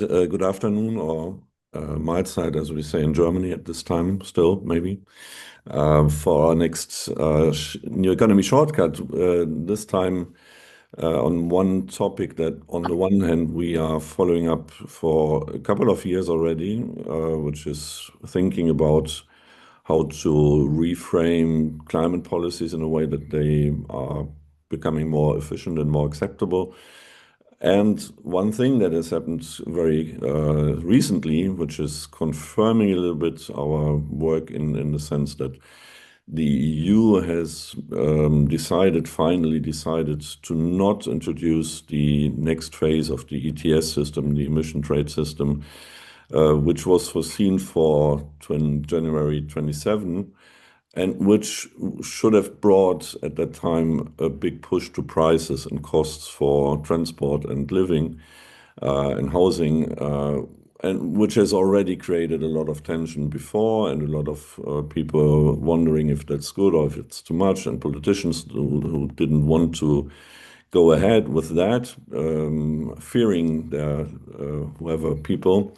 good afternoon, or Mahlzeit, as we say in Germany at this time, still maybe. For our next new economy shortcut, this time on one topic that, on the one hand, we are following up for a couple of years already, which is thinking about how to reframe climate policies in a way that they are becoming more efficient and more acceptable. And one thing that has happened very recently, which is confirming a little bit our work in the sense that the EU has finally decided to not introduce the next phase of the ETS system, the emission trade system, which was foreseen for January 27, and which should have brought at that time a big push to prices and costs for transport and living and housing, and which has already created a lot of tension before, and a lot of people wondering if that's good or if it's too much, and politicians who didn't want to go ahead with that, fearing their whoever people.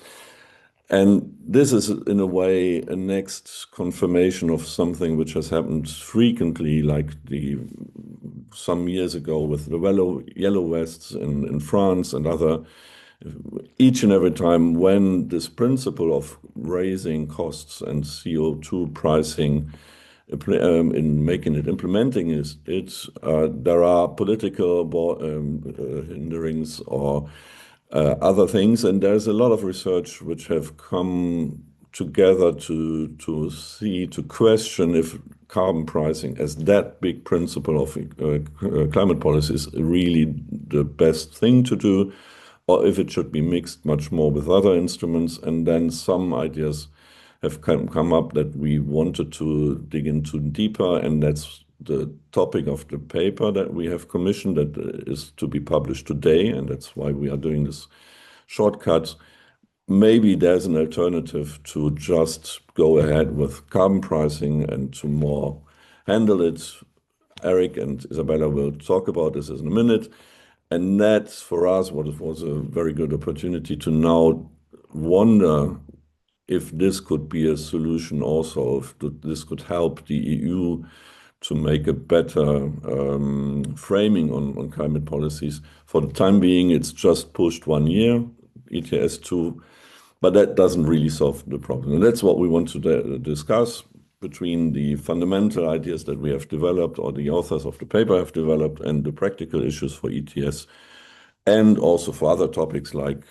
And this is, in a way, a next confirmation of something which has happened frequently, like some years ago with the yellow vests in France and other. Each and every time when this principle of raising costs and CO2 pricing implementing it, there are political hinderings or other things, and there's a lot of research which have come together to question if carbon pricing as that big principle of climate policy is really the best thing to do, or if it should be mixed much more with other instruments. And then some ideas have come up that we wanted to dig into deeper, and that's the topic of the paper that we have commissioned that is to be published today, and that's why we are doing this shortcut. Maybe there's an alternative to just go ahead with carbon pricing and to more handle it. Eric and Isabella will talk about this in a minute. And that, for us, was a very good opportunity to now wonder if this could be a solution also, if this could help the EU to make a better framing on climate policies. For the time being, it's just pushed 1 year, ETS 2, but that doesn't really solve the problem. And that's what we want to discuss between the fundamental ideas that we have developed, or the authors of the paper have developed, and the practical issues for ETS, and also for other topics like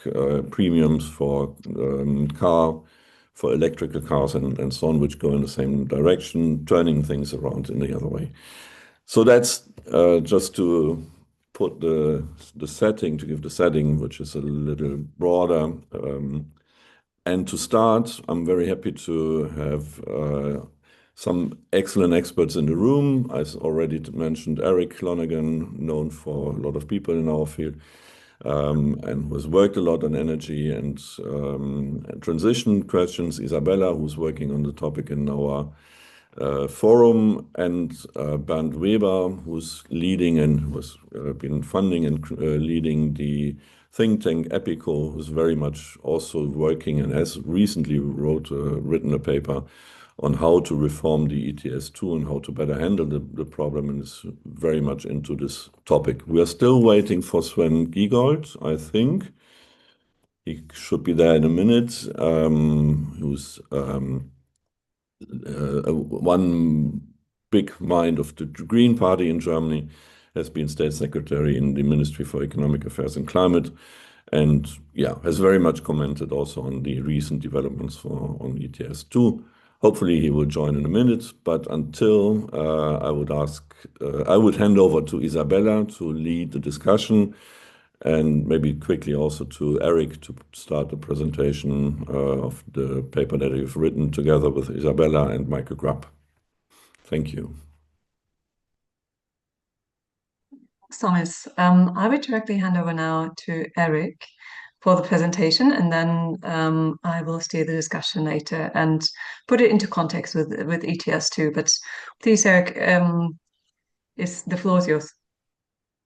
premiums for for electrical cars and so on, which go in the same direction, turning things around in the other way. So that's just to put the setting, to give the setting, which is a little broader. And to start, I'm very happy to have some excellent experts in the room. I already mentioned Eric Lonergan, known for a lot of people in our field, and who has worked a lot on energy and transition questions. Isabella, who's working on the topic in our forum, and Bernd Weber, who's leading and who's been funding and leading the think tank EPICO, who's very much also working and has recently written a paper on how to reform the ETS2 and how to better handle the problem, and is very much into this topic. We are still waiting for Sven Giegold, I think. He should be there in a minute, who's one big mind of the Green Party in Germany, has been State Secretary in the Ministry for Economic Affairs and Climate, and yeah, has very much commented also on the recent developments on ETS2. Hopefully he will join in a minute, but until I would hand over to Isabella to lead the discussion, and maybe quickly also to Eric to start the presentation of the paper that you've written together with Isabella and Michael Grubb. Thank you. Thomas, I would directly hand over now to Eric for the presentation, and then I will steer the discussion later and put it into context with ETS2. But please, Eric, the floor is yours.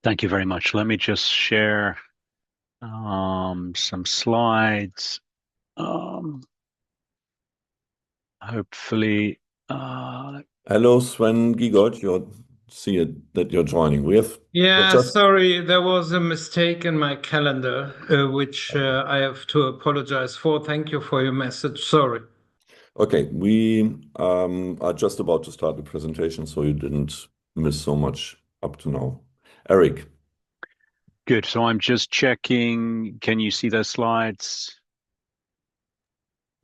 Thank you very much. Let me just share some slides. Um, hopefully, uh, Hello, Sven Giegold. You see it that you're joining. We're Yeah, just sorry, there was a mistake in my calendar, which I have to apologize for. Thank you for your message. Sorry. okay. We are just about to start the presentation, so you didn't miss so much up to now. Eric, good. So I'm just checking. Can you see those slides?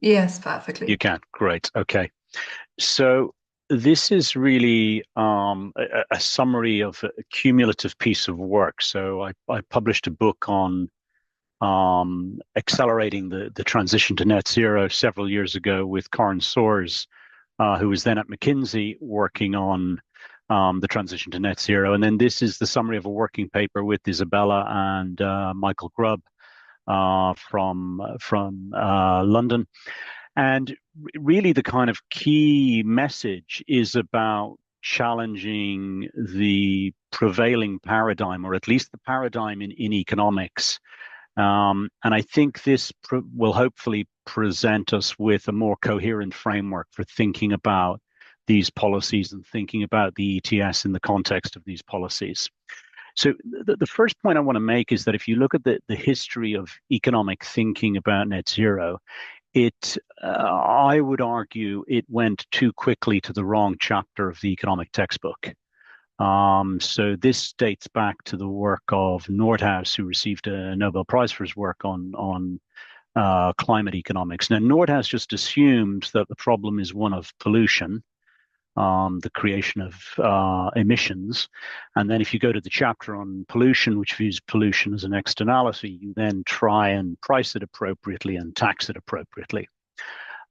Yes, You perfectly. can. Great. Okay. So this is really a summary of a cumulative piece of work. So I published a book on accelerating the transition to net zero several years ago with Karen Soares, who was then at McKinsey working on the transition to net zero. And then this is the summary of a working paper with Isabella and Michael Grubb from London. And really, the kind of key message is about challenging the prevailing paradigm, or at least the paradigm in economics. And I think this will hopefully present us with a more coherent framework for thinking about these policies and thinking about the ETS in the context of these policies. So the first point I want to make is that if you look at the history of economic thinking about net zero, I would argue it went too quickly to the wrong chapter of the economic textbook. So this dates back to the work of Nordhaus, who received a Nobel Prize for his work on climate economics. Now, Nordhaus just assumes that the problem is one of pollution, the creation of emissions. And then if you go to the chapter on pollution, which views pollution as an externality, you then try and price it appropriately and tax it appropriately.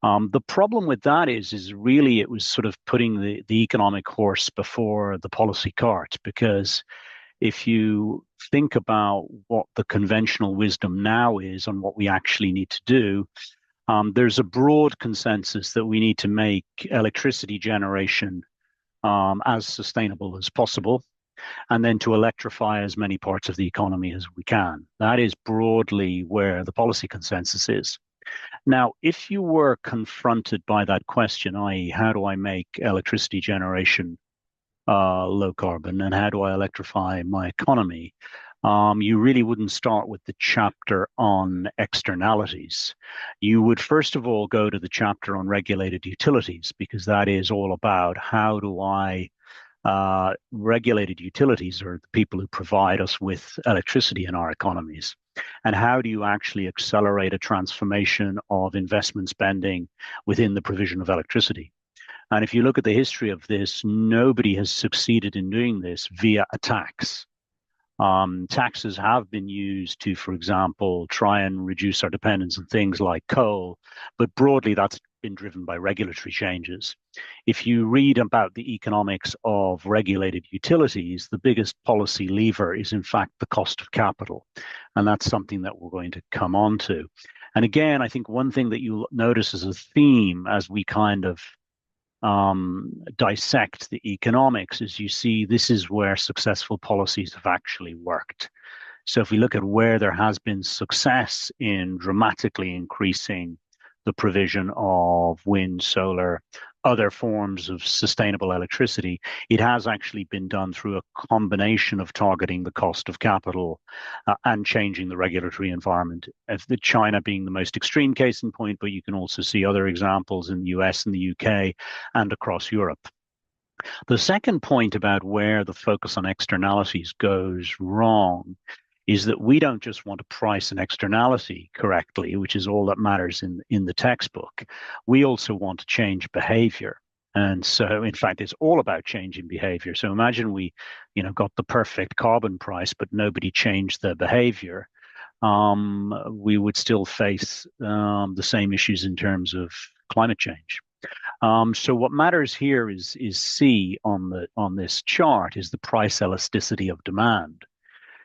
The problem with that is really it was sort of putting the economic horse before the policy cart, because if you think about what the conventional wisdom now is on what we actually need to do, there's a broad consensus that we need to make electricity generation as sustainable as possible, and then to electrify as many parts of the economy as we can. That is broadly where the policy consensus is. Now, if you were confronted by that question, i.e., how do I make electricity generation low carbon and how do I electrify my economy? You really wouldn't start with the chapter on externalities. You would first of all go to the chapter on regulated utilities, because that is all about how do I regulated utilities are the people who provide us with electricity in our economies. And how do you actually accelerate a transformation of investment spending within the provision of electricity? And if you look at the history of this, nobody has succeeded in doing this via a tax. Taxes have been used to, for example, try and reduce our dependence on things like coal, but broadly that's been driven by regulatory changes. If you read about the economics of regulated utilities, the biggest policy lever is in fact the cost of capital. And that's something that we're going to come on to. And again, I think one thing that you'll notice as a theme as we kind of dissect the economics is you see this is where successful policies have actually worked. So if we look at where there has been success in dramatically increasing the provision of wind, solar, other forms of sustainable electricity, it has actually been done through a combination of targeting the cost of capital and changing the regulatory environment. The China being the most extreme case in point, but you can also see other examples in the US and the UK and across Europe. The second point about where the focus on externalities goes wrong is that we don't just want to price an externality correctly, which is all that matters in the textbook. We also want to change behavior. And so, in fact, it's all about changing behavior. So imagine we, got the perfect carbon price, but nobody changed their behavior. We would still face the same issues in terms of climate change. So what matters here is C on this chart is the price elasticity of demand.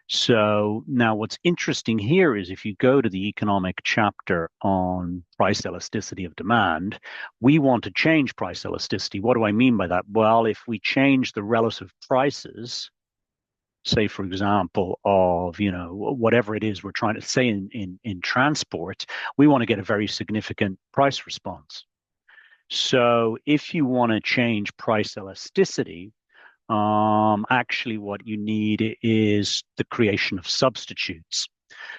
So now what's interesting here is if you go to the economic chapter on price elasticity of demand, we want to change price elasticity. What do I mean by that? Well, if we change the relative prices, say, for example, of, you know, whatever it is we're trying to say in transport, we want to get a very significant price response. So if you want to change price elasticity, actually what you need is the creation of substitutes.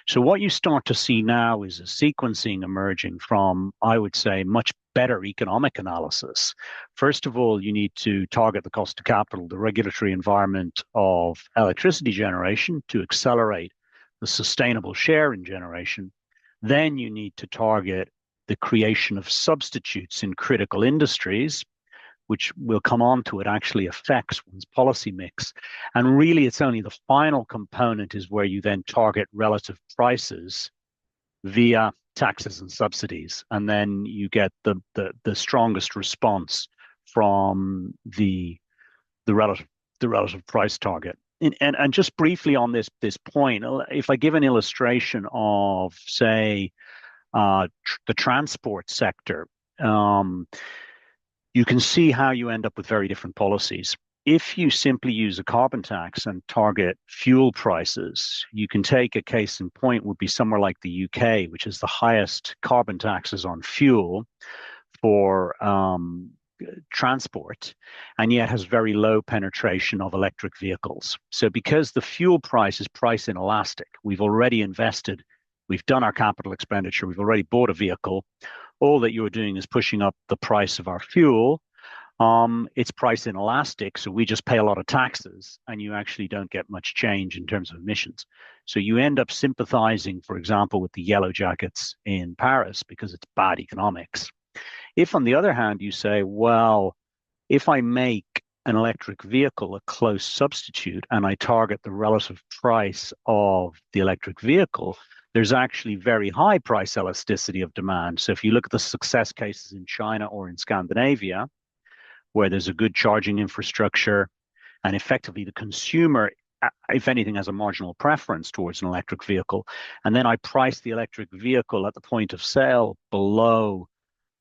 So what you start to see now is a sequencing emerging from, I would say, much better economic analysis. First of all, you need to target the cost of capital, the regulatory environment of electricity generation to accelerate the sustainable share in generation. Then you need to target the creation of substitutes in critical industries, which we'll come on to, it actually affects one's policy mix. And really, it's only the final component is where you then target relative prices via taxes and subsidies. And then you get the strongest response from the relative price target. And just briefly on this point, if I give an illustration of, say, the transport sector, you can see how you end up with very different policies. If you simply use a carbon tax and target fuel prices, you can take a case in point would be somewhere like the UK, which is the highest carbon taxes on fuel for transport, and yet has very low penetration of electric vehicles. So because the fuel price is price inelastic, we've already invested, we've done our capital expenditure, we've already bought a vehicle, all that you're doing is pushing up the price of our fuel. It's price inelastic, so we just pay a lot of taxes and you actually don't get much change in terms of emissions. So you end up sympathizing, for example, with the yellow jackets in Paris because it's bad economics. If, on the other hand, you say, well, if I make an electric vehicle a close substitute and I target the relative price of the electric vehicle, there's actually very high price elasticity of demand. So if you look at the success cases in China or in Scandinavia, where there's a good charging infrastructure and effectively the consumer, if anything, has a marginal preference towards an electric vehicle, and then I price the electric vehicle at the point of sale below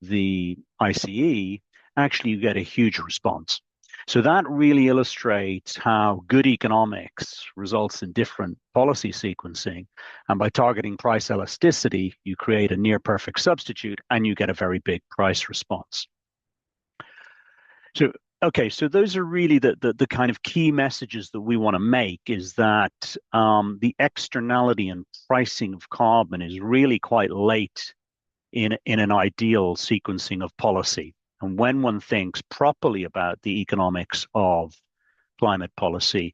the ICE, actually you get a huge response. So that really illustrates how good economics results in different policy sequencing. And by targeting price elasticity, you create a near perfect substitute and you get a very big price response. So, okay, so those are really the kind of key messages that we want to make, is that the externality and pricing of carbon is really quite late in an ideal sequencing of policy. And when one thinks properly about the economics of climate policy,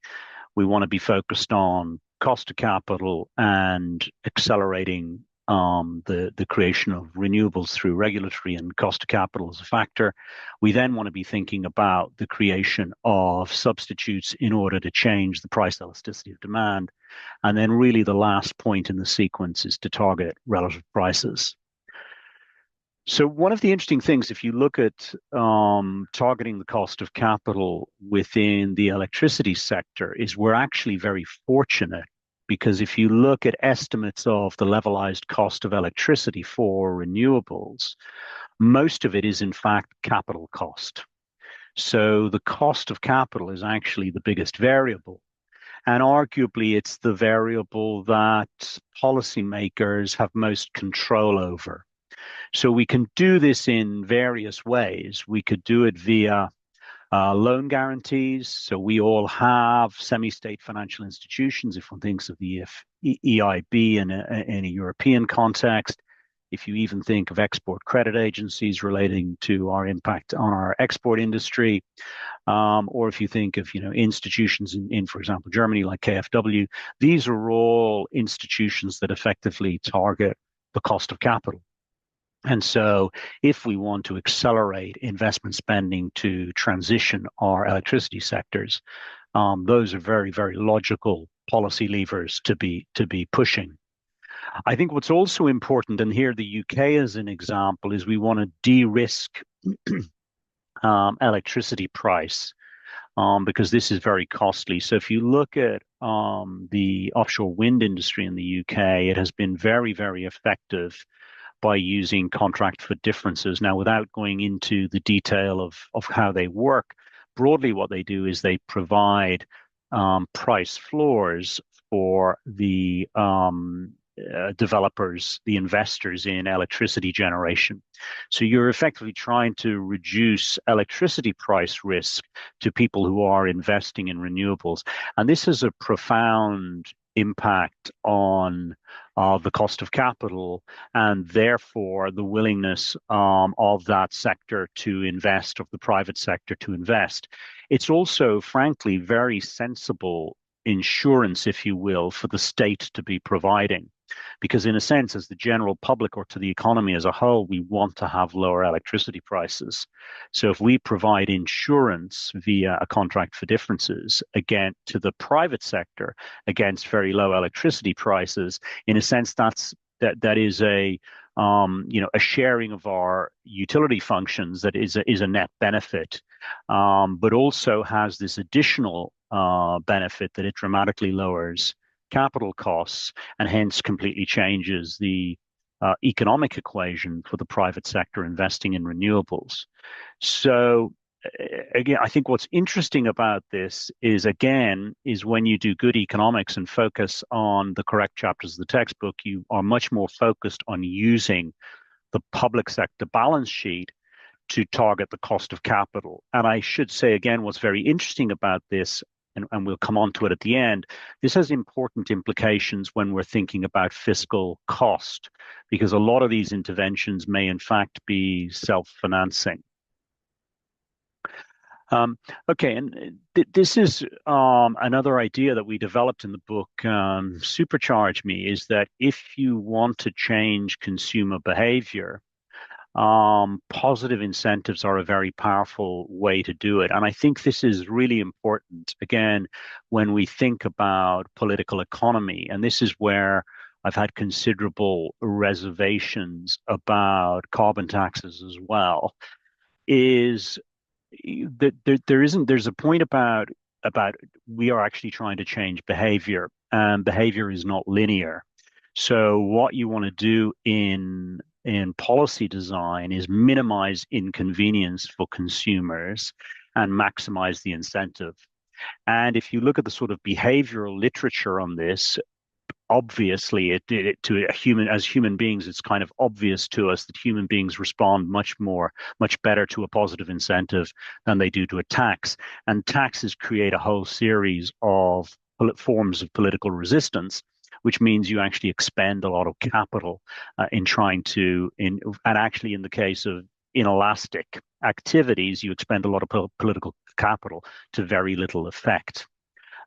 we want to be focused on cost of capital and accelerating the creation of renewables through regulatory and cost of capital as a factor. We then want to be thinking about the creation of substitutes in order to change the price elasticity of demand. And then really the last point in the sequence is to target relative prices. So one of the interesting things, if you look at targeting the cost of capital within the electricity sector, is we're actually very fortunate, because if you look at estimates of the levelized cost of electricity for renewables, most of it is in fact capital cost. So the cost of capital is actually the biggest variable. And arguably, it's the variable that policymakers have most control over. So we can do this in various ways. We could do it via loan guarantees. So we all have semi-state financial institutions, if one thinks of the EIB in a European context. If you even think of export credit agencies relating to our impact on our export industry, or if you think of institutions in, for example, Germany like KfW, these are all institutions that effectively target the cost of capital. And so if we want to accelerate investment spending to transition our electricity sectors, those are very, very logical policy levers to be pushing. I think what's also important, and here the UK as an example, is we want to de-risk electricity price, because this is very costly. So if you look at the offshore wind industry in the UK, it has been very, very effective by using contract for differences. Now, without going into the detail of how they work, broadly what they do is they provide price floors for the developers, the investors in electricity generation. So you're effectively trying to reduce electricity price risk to people who are investing in renewables. And this has a profound impact on the cost of capital and therefore the willingness of that sector to invest, of the private sector to invest. It's also, frankly, very sensible insurance, if you will, for the state to be providing. Because in a sense, as the general public or to the economy as a whole, we want to have lower electricity prices. So if we provide insurance via a contract for differences again to the private sector against very low electricity prices, in a sense, that is a a sharing of our utility functions that is a net benefit, but also has this additional benefit that it dramatically lowers capital costs and hence completely changes the economic equation for the private sector investing in renewables. So again, I think what's interesting about this is when you do good economics and focus on the correct chapters of the textbook, you are much more focused on using the public sector balance sheet to target the cost of capital. And I should say again, what's very interesting about this, and we'll come on to it at the end, this has important implications when we're thinking about fiscal cost, because a lot of these interventions may in fact be self-financing. Okay, and this is another idea that we developed in the book, Supercharge Me, is that if you want to change consumer behavior, positive incentives are a very powerful way to do it. And I think this is really important, again, when we think about political economy. And this is where I've had considerable reservations about carbon taxes as well, is that there's a point about we are actually trying to change behavior, and behavior is not linear. So what you want to do in policy design is minimize inconvenience for consumers and maximize the incentive. And if you look at the sort of behavioral literature on this, obviously as human beings, it's kind of obvious to us that human beings respond much better to a positive incentive than they do to a tax. And taxes create a whole series of forms of political resistance, which means you actually expend a lot of capital in actually in the case of inelastic activities, you expend a lot of political capital to very little effect.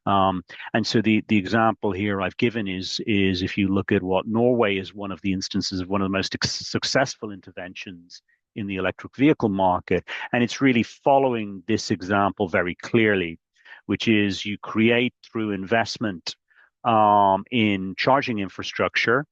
And so the example here I've given is if you look at what Norway is one of the instances of one of the most successful interventions in the electric vehicle market, and it's really following this example very clearly, which is you create through investment in charging infrastructure,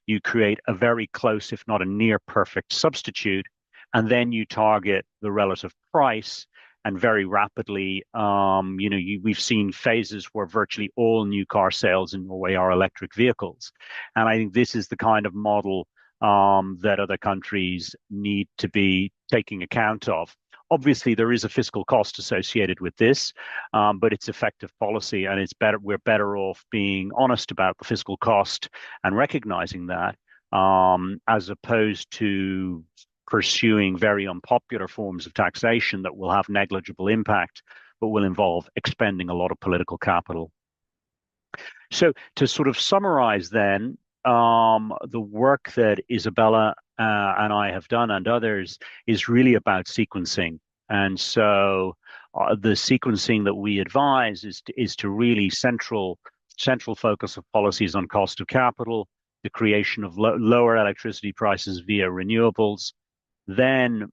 you create a very close, if not a near perfect substitute, and then you target the relative price. And very rapidly, we've seen phases where virtually all new car sales in Norway are electric vehicles. And I think this is the kind of model that other countries need to be taking account of. Obviously, there is a fiscal cost associated with this, but it's effective policy, and we're better off being honest about the fiscal cost and recognizing that, as opposed to pursuing very unpopular forms of taxation that will have negligible impact, but will involve expending a lot of political capital. So to sort of summarize then, the work that Isabella and I have done and others is really about sequencing. And so the sequencing that we advise is to really central focus of policies on cost of capital, the creation of lower electricity prices via renewables, then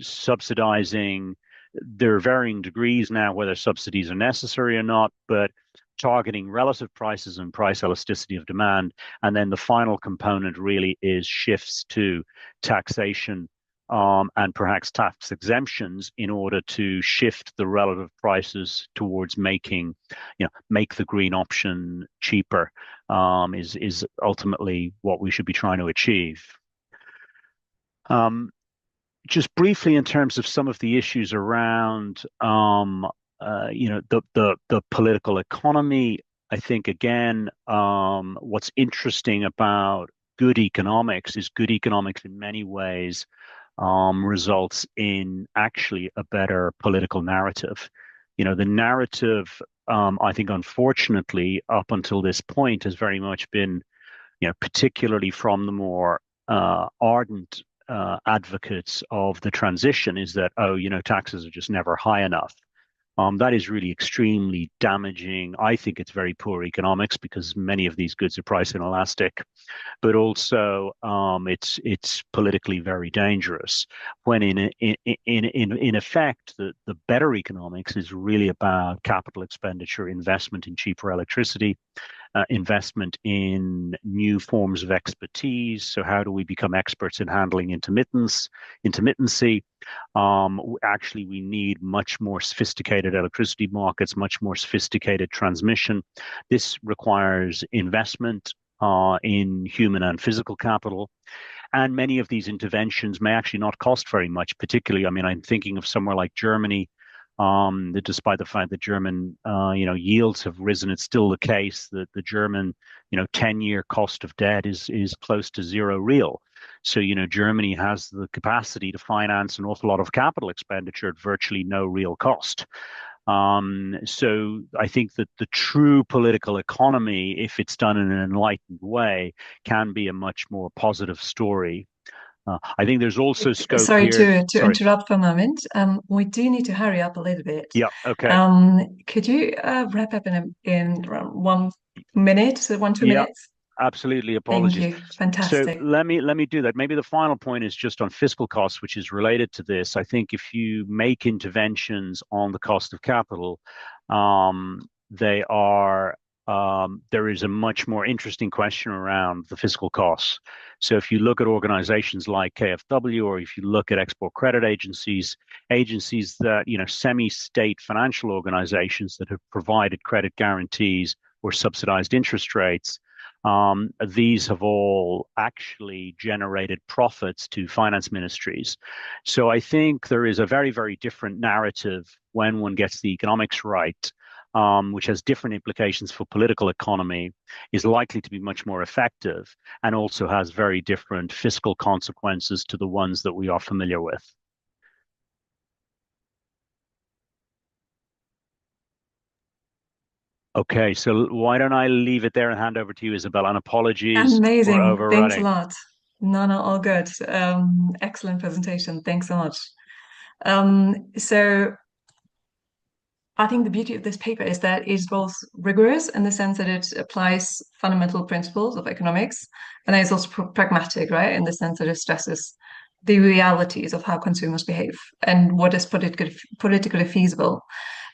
subsidizing. There are varying degrees now whether subsidies are necessary or not, but targeting relative prices and price elasticity of demand. And then the final component really is shifts to taxation and perhaps tax exemptions in order to shift the relative prices towards make the green option cheaper, is ultimately what we should be trying to achieve. Just briefly, in terms of some of the issues around the political economy. I think again, what's interesting about good economics is good economics in many ways results in actually a better political narrative. The narrative, I think, unfortunately, up until this point, has very much been, particularly from the more ardent advocates of the transition, is that, taxes are just never high enough. That is really extremely damaging. I think it's very poor economics because many of these goods are price inelastic, but also it's politically very dangerous. When in effect, the better economics is really about capital expenditure, investment in cheaper electricity, investment in new forms of expertise. So how do we become experts in handling intermittency? Actually, we need much more sophisticated electricity markets, much more sophisticated transmission. This requires investment in human and physical capital. And many of these interventions may actually not cost very much, particularly, I'm thinking of somewhere like Germany, that despite the fact that German, yields have risen, it's still the case that the German, 10-year cost of debt is close to zero real. So, Germany has the capacity to finance an awful lot of capital expenditure at virtually no real cost. So I think that the true political economy, if it's done in an enlightened way, can be a much more positive story. I think there's also scope Sorry here. to interrupt for a moment. We do need to hurry up a little bit. Yeah. Okay. Could you wrap up in around 1 minute, so 2 minutes? Absolutely. Apologies. Thank you. Fantastic. So let me do that. Maybe the final point is just on fiscal costs, which is related to this. I think if you make interventions on the cost of capital, there is a much more interesting question around the fiscal costs. So if you look at organizations like KfW, or if you look at export credit agencies that, semi-state financial organizations that have provided credit guarantees or subsidized interest rates, these have all actually generated profits to finance ministries. So I think there is a very, very different narrative when one gets the economics right, which has different implications for political economy, is likely to be much more effective, and also has very different fiscal consequences to the ones that we are familiar with. Okay, so why don't I leave it there and hand over to you, Isabella, and apologies Amazing. for overrunning. Thanks a lot. No, all good. Excellent presentation. Thanks so much. So I think the beauty of this paper is that it's both rigorous in the sense that it applies fundamental principles of economics, and it's also pragmatic, right, in the sense that it stresses the realities of how consumers behave and what is politically feasible.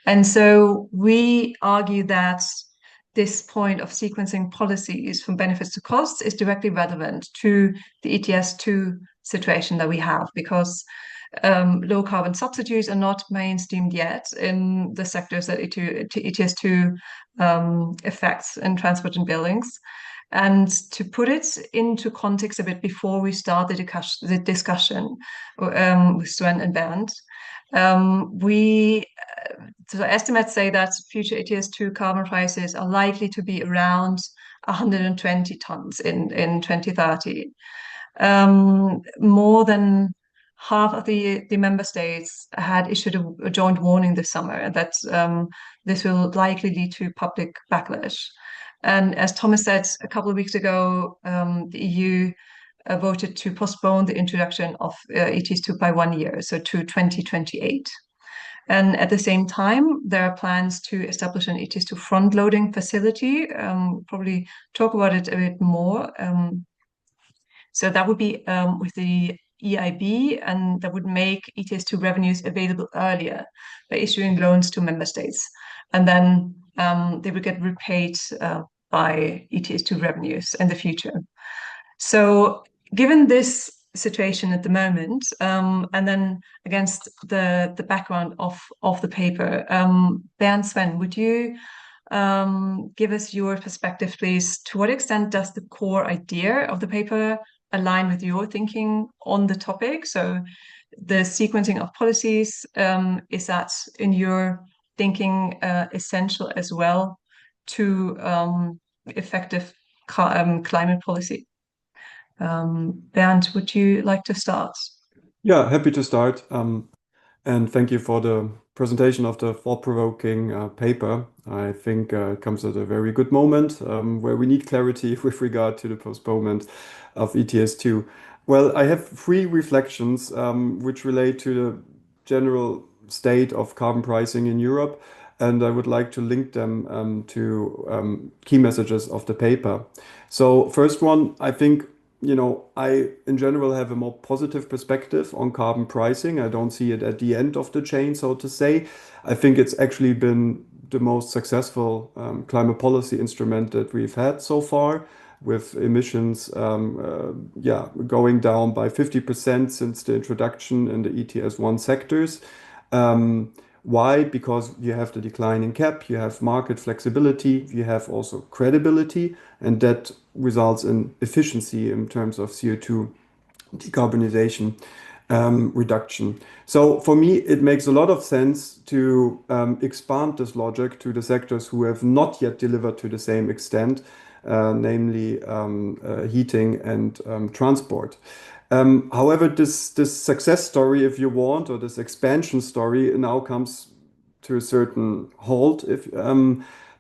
And so we argue that this point of sequencing policies from benefits to costs is directly relevant to the ETS2 situation that we have, because low carbon subsidies are not mainstreamed yet in the sectors that ETS2 affects in transport and buildings. And to put it into context a bit before we start the discussion with Sven and Bernd, so estimates say that future ETS2 carbon prices are likely to be around 120 tons in 2030. More than half of the member states had issued a joint warning this summer that this will likely lead to public backlash. And as Thomas said a couple of weeks ago, the EU voted to postpone the introduction of ETS2 by 1 year, so to 2028. And at the same time, there are plans to establish an ETS2 front-loading facility. Probably talk about it a bit more. So that would be with the EIB, and that would make ETS2 revenues available earlier by issuing loans to member states. And then they would get repaid by ETS2 revenues in the future. So given this situation at the moment, and then against the background of the paper, Bernd, Sven, would you give us your perspective, please? To what extent does the core idea of the paper align with your thinking on the topic? So the sequencing of policies, is that in your thinking essential as well to effective climate policy. Bernd, would you like to start? Yeah, happy to start. And thank you for the presentation of the thought-provoking paper. I think it comes at a very good moment where we need clarity with regard to the postponement of ETS2. Well, I have three reflections which relate to the general state of carbon pricing in Europe, and I would like to link them to key messages of the paper. So first one, I think I, in general, have a more positive perspective on carbon pricing. I don't see it at the end of the chain, so to say. I think it's actually been the most successful climate policy instrument that we've had so far, with emissions going down by 50% since the introduction in the ETS1 sectors. Why? Because you have the declining cap, you have market flexibility, you have also credibility, and that results in efficiency in terms of CO2 decarbonization reduction. So for me, it makes a lot of sense to expand this logic to the sectors who have not yet delivered to the same extent, namely heating and transport. However, this success story, if you want, or this expansion story now comes to a certain halt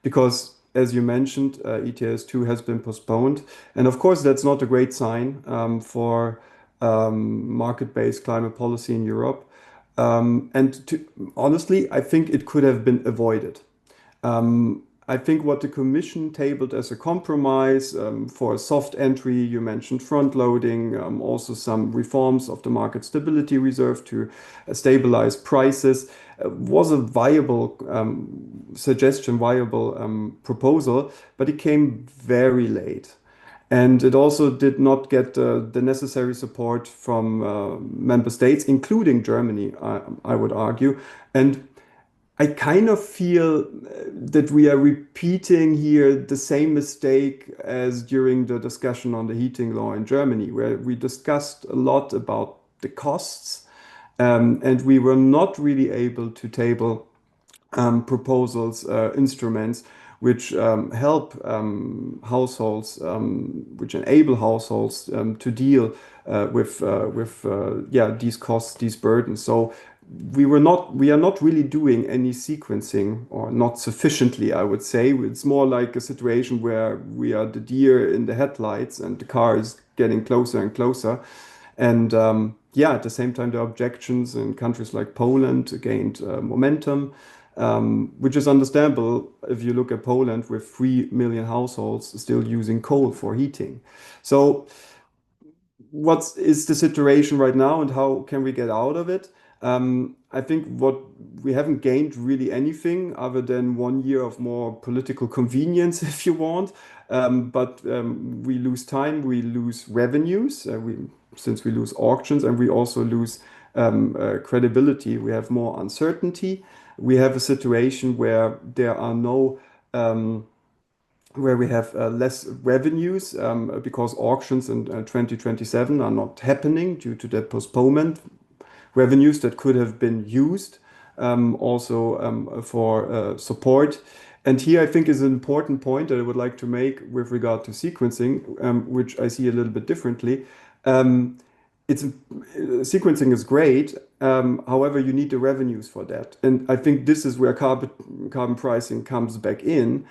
because, as you mentioned, ETS2 has been postponed. And of course, that's not a great sign for market-based climate policy in Europe. Honestly, I think it could have been avoided. I think what the Commission tabled as a compromise for a soft entry, you mentioned front loading, also some reforms of the market stability reserve to stabilize prices, was a viable suggestion, viable proposal, but it came very late. And it also did not get the necessary support from member states, including Germany, I would argue. And I kind of feel that we are repeating here the same mistake as during the discussion on the heating law in Germany, where we discussed a lot about the costs, and we were not really able to table proposals, instruments which help households, which enable households to deal with these costs, these burdens. So we are not really doing any sequencing, or not sufficiently, I would say. It's more like a situation where we are the deer in the headlights and the car is getting closer and closer. And at the same time, the objections in countries like Poland gained momentum, which is understandable if you look at Poland with 3 million households still using coal for heating. So what is the situation right now and how can we get out of it? I think what we haven't gained really anything other than 1 year of more political convenience, if you want. But we lose time, we lose revenues, since we lose auctions, and we also lose credibility. We have more uncertainty. We have a situation where there are where we have less revenues because auctions in 2027 are not happening due to that postponement. Revenues that could have been used also for support. And here I think is an important point that I would like to make with regard to sequencing, which I see a little bit differently. Sequencing is great, however, you need the revenues for that. And I think this is where carbon pricing comes back in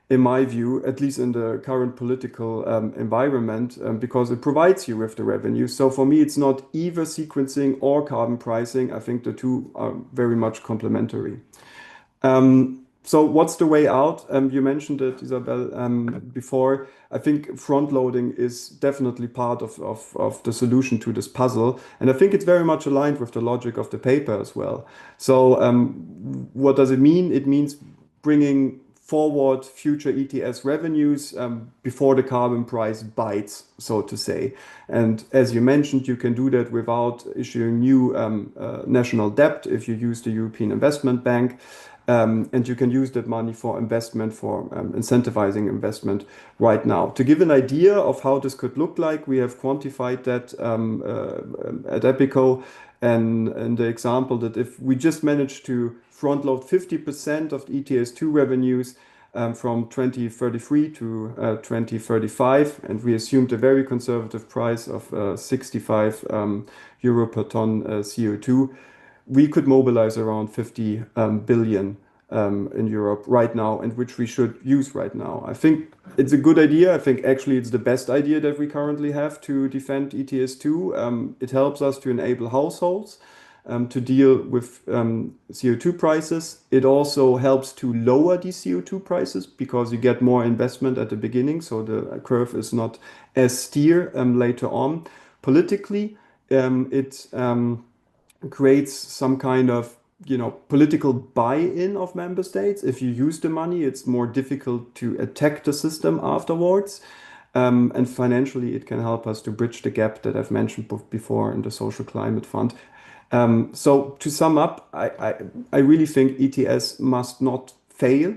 my view, at least in the current political environment, because it provides you with the revenue. So for me, it's not either sequencing or carbon pricing. I think the two are very much complementary. So what's the way out? You mentioned it, Isabel, before. I think front loading is definitely part of the solution to this puzzle. And I think it's very much aligned with the logic of the paper as well. So what does it mean? It means bringing forward future ETS revenues before the carbon price bites, so to say. And as you mentioned, you can do that without issuing new national debt if you use the European Investment Bank. And you can use that money for investment, for incentivizing investment right now. To give an idea of how this could look like, we have quantified that at EPICO. And the example that if we just manage to front load 50% of the ETS2 revenues from 2033 to 2035, and we assumed a very conservative price of 65 euro per ton CO2, we could mobilize around 50 billion in Europe right now, and which we should use right now. I think it's a good idea. I think actually it's the best idea that we currently have to defend ETS2. It helps us to enable households to deal with CO2 prices. It also helps to lower these CO2 prices because you get more investment at the beginning, so the curve is not as steep later on. Politically, it creates some kind of political buy-in of member states. If you use the money, it's more difficult to attack the system afterwards. And financially, it can help us to bridge the gap that I've mentioned before in the Social Climate Fund. So to sum up, I really think ETS must not fail.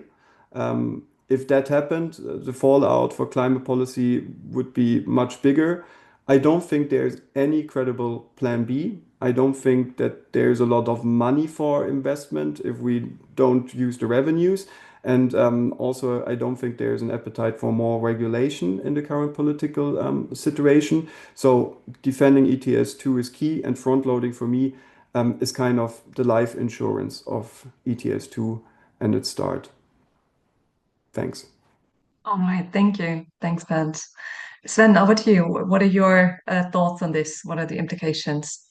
If that happened, the fallout for climate policy would be much bigger. I don't think there's any credible plan B. I don't think that there's a lot of money for investment if we don't use the revenues. And also, I don't think there's an appetite for more regulation in the current political situation. So defending ETS2 is key, and front loading for me is kind of the life insurance of ETS2 and its start. Thanks. All right, thank you. Thanks, Bernd. Sven, over to you. What are your thoughts on this? What are the implications?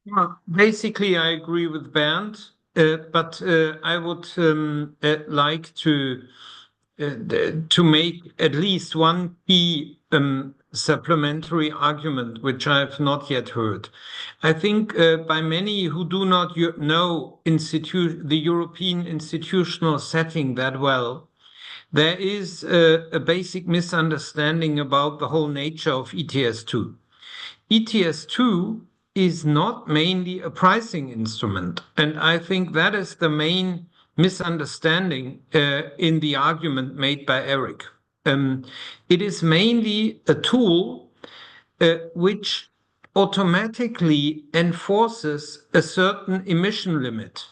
Well, basically, I agree with Bernd, but I would like to make at least one key supplementary argument, which I have not yet heard. I think by many who do not know the European institutional setting that well, there is a basic misunderstanding about the whole nature of ETS2. ETS2 is not mainly a pricing instrument, and I think that is the main misunderstanding in the argument made by Eric. It is mainly a tool which automatically enforces a certain emission limit.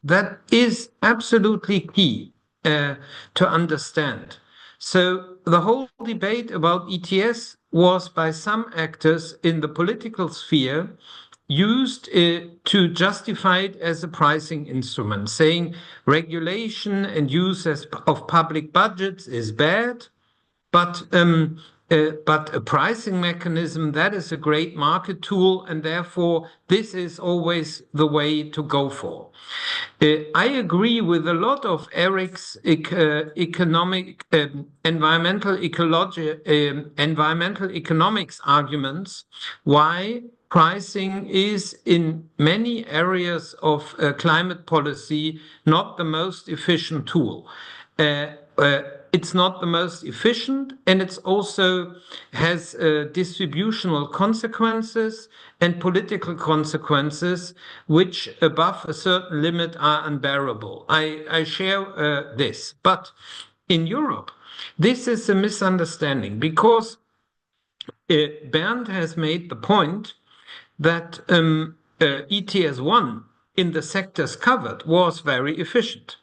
That is absolutely key to understand. So the whole debate about ETS was by some actors in the political sphere used to justify it as a pricing instrument, saying regulation and use of public budgets is bad, but a pricing mechanism, that is a great market tool, and therefore this is always the way to go for. I agree with a lot of Eric's environmental economics arguments why pricing is in many areas of climate policy not the most efficient tool. It's not the most efficient, and it also has distributional consequences and political consequences, which above a certain limit are unbearable. I share this. But in Europe, this is a misunderstanding because Bernd has made the point that ETS1 in the sectors covered was very efficient.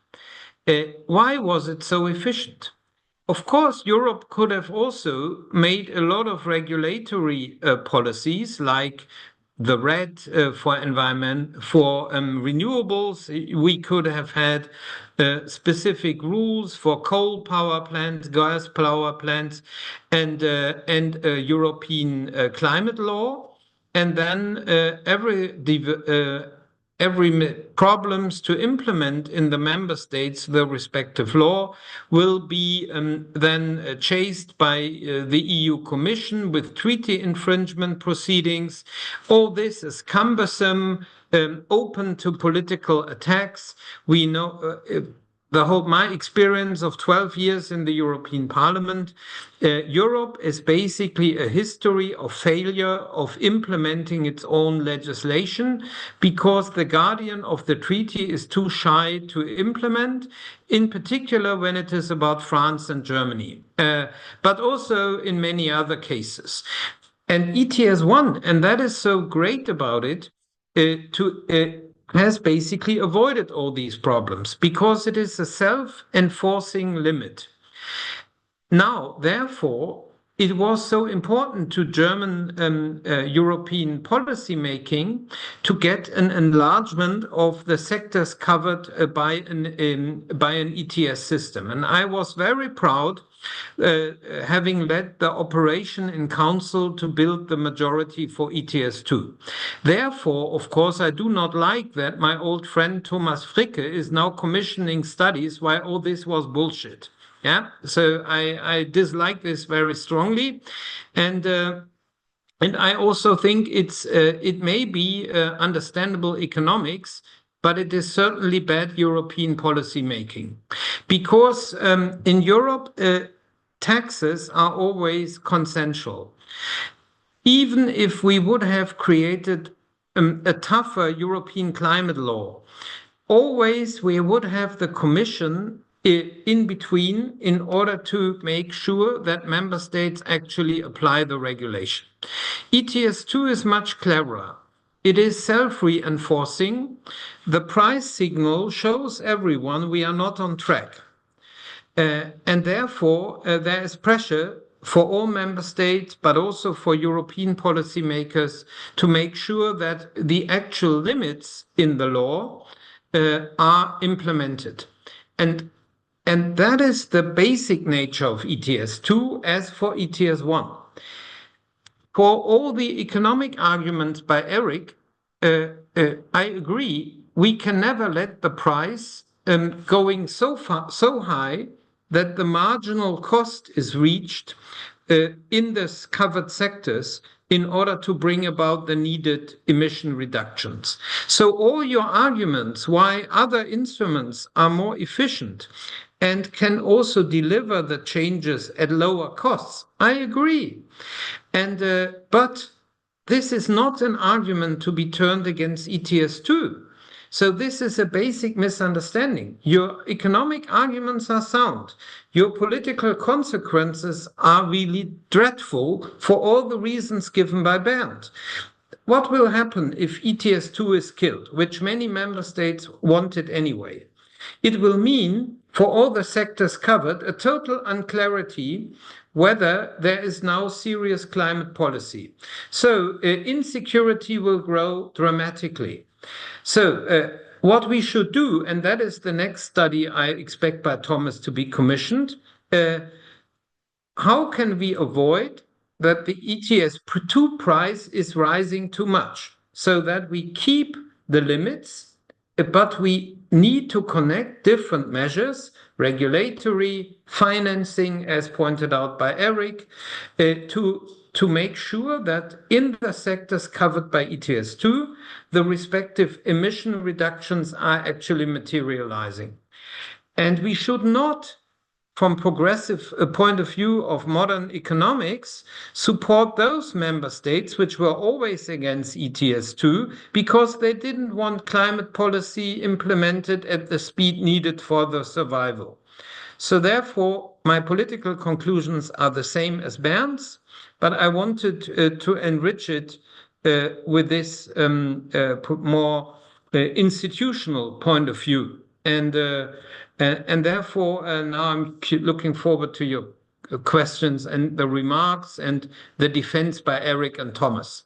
Why was it so efficient? Of course, Europe could have also made a lot of regulatory policies like the RED for renewables. We could have had specific rules for coal power plants, gas power plants, and European climate law. And then every problems to implement in the member states the respective law will be then chased by the EU Commission with treaty infringement proceedings. All this is cumbersome, open to political attacks. We know my experience of 12 years in the European Parliament, Europe is basically a history of failure of implementing its own legislation because the guardian of the treaty is too shy to implement, in particular when it is about France and Germany, but also in many other cases. And ETS1, and that is so great about it, has basically avoided all these problems because it is a self-enforcing limit. Now, therefore, it was so important to German European policy making to get an enlargement of the sectors covered by an ETS system. And I was very proud having led the operation in council to build the majority for ETS2. Therefore, of course, I do not like that my old friend Thomas Fricke is now commissioning studies why all this was bullshit. Yeah, so I dislike this very strongly, and I also think it may be understandable economics, but it is certainly bad European policy making, because in Europe taxes are always consensual. Even if we would have created a tougher European climate law, always we would have the Commission in between in order to make sure that member states actually apply the regulation. ETS2 is much cleverer. It is self-reinforcing. The price signal shows everyone we are not on track. And therefore, there is pressure for all member states, but also for European policymakers to make sure that the actual limits in the law are implemented. And that is the basic nature of ETS2 as for ETS1. For all the economic arguments by Eric, I agree, we can never let the price going so high that the marginal cost is reached in the covered sectors in order to bring about the needed emission reductions. So all your arguments why other instruments are more efficient and can also deliver the changes at lower costs, I agree. But this is not an argument to be turned against ETS2. So this is a basic misunderstanding. Your economic arguments are sound. Your political consequences are really dreadful for all the reasons given by Bernd. What will happen if ETS2 is killed, which many member states wanted anyway? It will mean, for all the sectors covered, a total unclarity whether there is now serious climate policy. So insecurity will grow dramatically. So what we should do, and that is the next study I expect by Thomas to be commissioned, how can we avoid that the ETS2 price is rising too much so that we keep the limits, but we need to connect different measures, regulatory, financing, as pointed out by Eric, to make sure that in the sectors covered by ETS2, the respective emission reductions are actually materializing. And we should not, from progressive point of view of modern economics, support those member states which were always against ETS2 because they didn't want climate policy implemented at the speed needed for the survival. So therefore, my political conclusions are the same as Bernd's, but I wanted to enrich it with this more institutional point of view. And therefore, now I'm looking forward to your questions and the remarks and the defense by Eric and Thomas.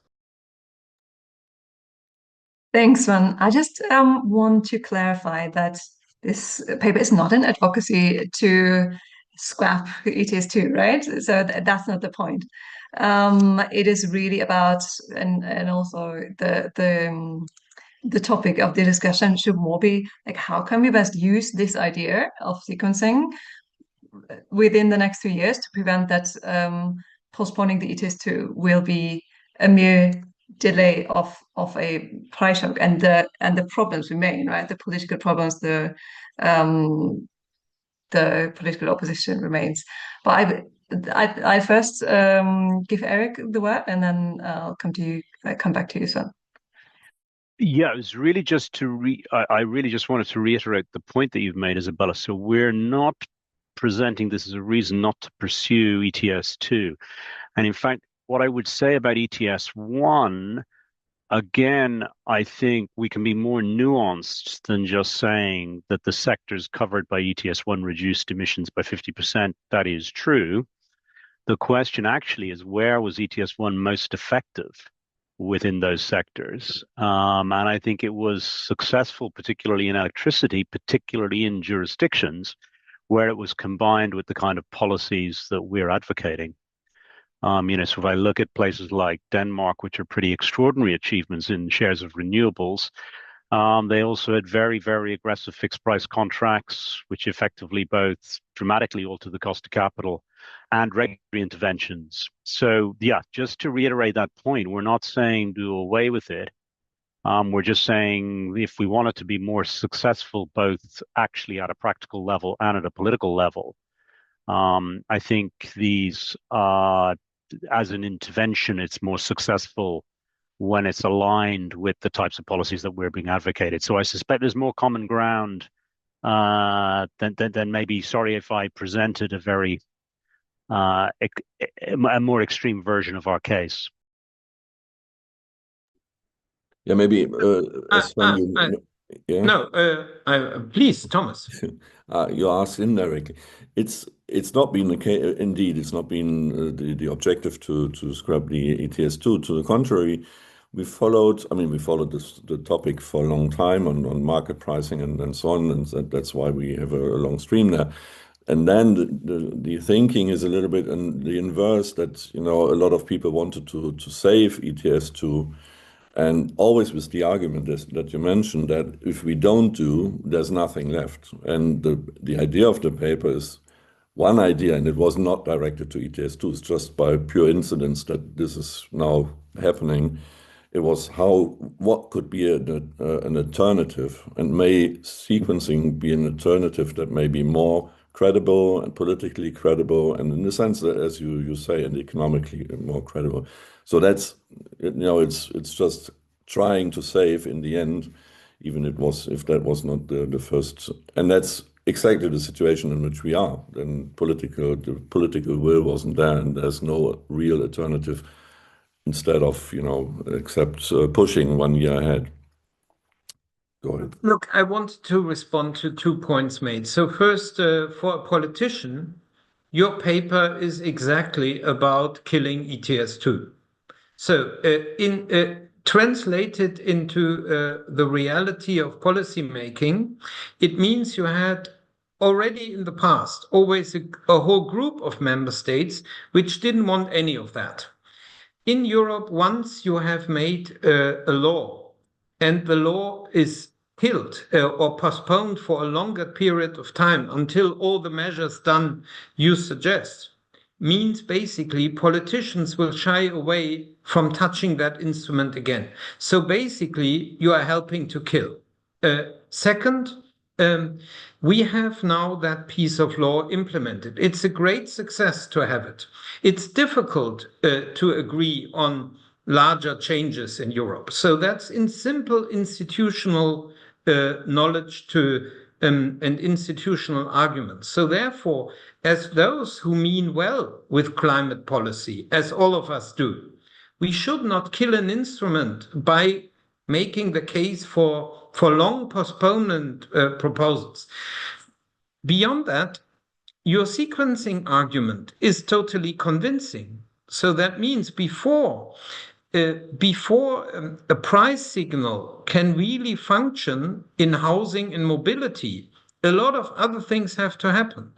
Thanks, Sven. I just want to clarify that this paper is not an advocacy to scrap ETS2, right? So that's not the point. It is really about, and also the topic of the discussion should more be like, how can we best use this idea of sequencing within the next 2 years to prevent that postponing the ETS2 will be a mere delay of a price shock, and the problems remain, right? The political problems, the political opposition remains. But I first give Eric the word, and then I'll come back to you, Sven. Yeah, it was really just I really just wanted to reiterate the point that you've made, Isabella. So we're not presenting this as a reason not to pursue ETS2. And in fact, what I would say about ETS1 again, I think we can be more nuanced than just saying that the sectors covered by ETS1 reduced emissions by 50%. That is true. The question actually is, where was ETS1 most effective within those sectors? And I think it was successful, particularly in electricity, particularly in jurisdictions where it was combined with the kind of policies that we're advocating. So if I look at places like Denmark, which are pretty extraordinary achievements in shares of renewables, they also had very, very aggressive fixed price contracts, which effectively both dramatically alter the cost of capital and regulatory interventions. So yeah, just to reiterate that point, we're not saying do away with it. We're just saying if we want it to be more successful, both actually at a practical level and at a political level, I think these, as an intervention, it's more successful when it's aligned with the types of policies that we're being advocated. So I suspect there's more common ground than maybe, sorry if I presented a very a more extreme version of our case. Yeah, maybe Sven, yeah. No, please, Thomas. You asked indirectly. It's not been the case. Indeed, it's not been the objective to scrap the ETS2. To the contrary, we followed the topic for a long time on market pricing and so on, and that's why we have a long stream there. And then the thinking is a little bit in the inverse, that a lot of people wanted to save ETS2. And always with the argument that you mentioned, that if we don't do, there's nothing left. And the idea of the paper is one idea, and it was not directed to ETS2. It's just by pure incidence that this is now happening. It was what could be an alternative, and may sequencing be an alternative that may be more credible and politically credible, and in the sense that, as you say, and economically more credible. So that's, it's just trying to save in the end, even if that was not the first. And that's exactly the situation in which we are. Then the political will wasn't there, and there's no real alternative instead of, except pushing 1 year ahead. Go ahead. Look, I want to respond to 2 points made. So first, for a politician, your paper is exactly about killing ETS2. So translated into the reality of policy making, it means you had already in the past always a whole group of member states which didn't want any of that. In Europe, once you have made a law and the law is killed or postponed for a longer period of time until all the measures done you suggest, means basically politicians will shy away from touching that instrument again. So basically, you are helping to kill. Second, we have now that piece of law implemented. It's a great success to have it. It's difficult to agree on larger changes in Europe. So that's in simple institutional knowledge and institutional arguments. So therefore, as those who mean well with climate policy, as all of us do, we should not kill an instrument by making the case for long postponement proposals. Beyond that, your sequencing argument is totally convincing. So that means before a price signal can really function in housing and mobility, a lot of other things have to happen.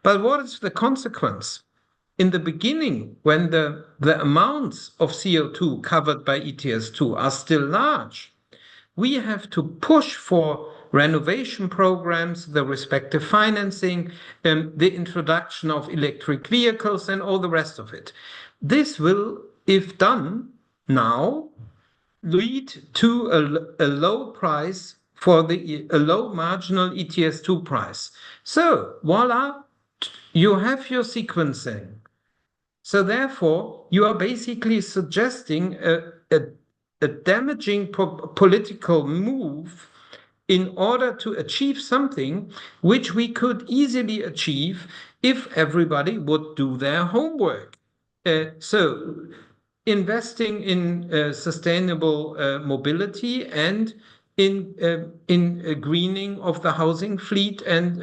But what is the consequence? In the beginning, when the amounts of CO2 covered by ETS2 are still large, we have to push for renovation programs, the respective financing, the introduction of electric vehicles, and all the rest of it. This will, if done now, lead to a low price for a low marginal ETS2 price. So, voila, you have your sequencing. So therefore, you are basically suggesting a damaging political move in order to achieve something which we could easily achieve if everybody would do their homework. So investing in sustainable mobility and in greening of the housing fleet, and